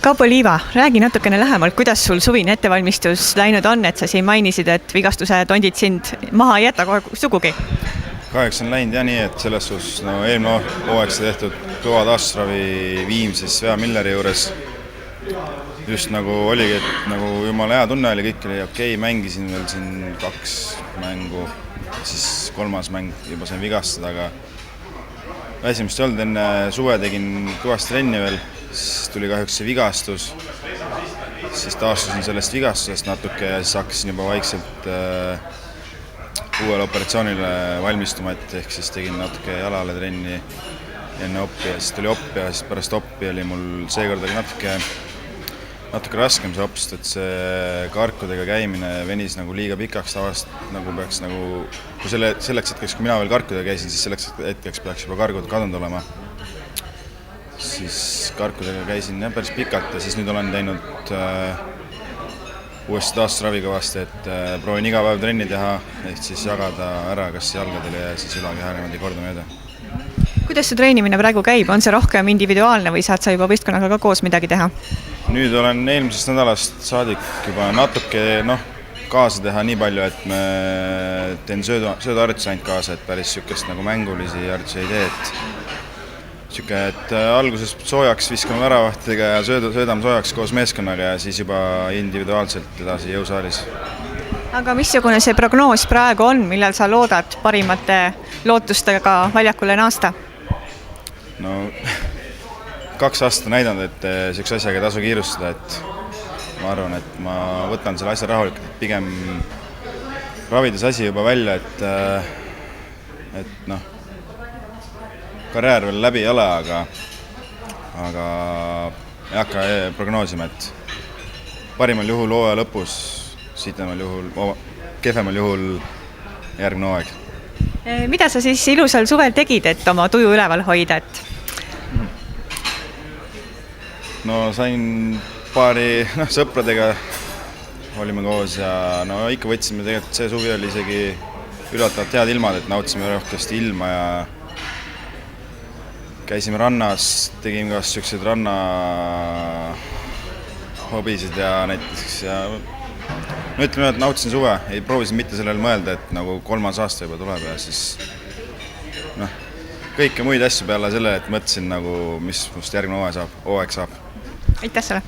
Kaupo Liiva, räägi natukene lähemalt, kuidas sul suvine ettevalmistus läinud on, et sa siin mainisid, et vigastuse tondid sind maha ei jäta kohe sugugi? Kahjuks on läinud ja nii, et selles suhtes eelmine hooaeg sai tehtud kõva taastusravi Viimsis Vea Milleri juures. Just nagu oligi, et nagu jumala hea tunne oli, kõik oli okei, mängisin veel siin 2 mängu, siis 3. mäng juba sain vigastada, aga väsimust ei olnud, enne suve tegin kõvasti trenni veel, siis tuli kahjuks see vigastus, siis taastusin sellest vigastusest natuke ja siis hakkasin juba vaikselt uuele operatsioonile valmistuma, et ehk siis tegin natuke jalale trenni enne oppi ja siis tuli opp ja siis pärast oppi oli mul seekord oli natuke raskem see opp, sest et see karkudega käimine venis nagu liiga pikaks, tavaliselt nagu peaks nagu, kui selleks hetkeks, kui mina veel karkudega käisin, siis selleks hetkeks peaks juba kargud kadunud olema. Siis karkudega käisin päris pikalt ja siis nüüd olen teinud uuesti taastusravi kõvasti, et proovin iga päev trenni teha, ehk siis jagada ära kas jalgadele ja siis ülakeha niimoodi kordamööda. Kuidas see treenimine praegu käib? On see rohkem individuaalne või saad sa juba võistkonnaga ka koos midagi teha? Nüüd olen eelmisest nädalast saadik juba natuke kaasa teha nii palju, et me teen söödaharjutusi ainult kaasa, et päris niisugust nagu mängulisi harjutusi ei tee, et alguses soojaks viskame väravahtidega ja söödame soojaks koos meeskonnaga ja siis juba individuaalselt edasi jõusaalis. Aga missugune see prognoos praegu on, millal sa loodad parimate lootustega väljakule naasta? No 2 aastat on näidanud, et sellise asjaga ei tasu kiirustada, et ma arvan, et ma võtan selle asja rahulikult, et pigem ravides asi juba välja, et karjäär veel läbi ei ole, aga ei hakka prognoosima, et parimal juhul hooaja lõpus, kehvemal juhul järgmine hooaeg. Mida sa siis ilusal suvel tegid, et oma tuju üleval hoida? No sain paari sõpradega olime koos ja ikka võtsime tegelikult, see suvi oli isegi üllatavalt head ilmad, et nautisime rohkesti ilma ja käisime rannas, tegime ka selliseid ranna hobisid ja näiteks ja ütleme, et nautisin suve, ei proovisin mitte sellele mõelda, et nagu 3. aasta juba tuleb ja siis kõike muid asju peale selle, et mõtlesin nagu, mis must järgmine hooaeg saab. Aitäh sulle!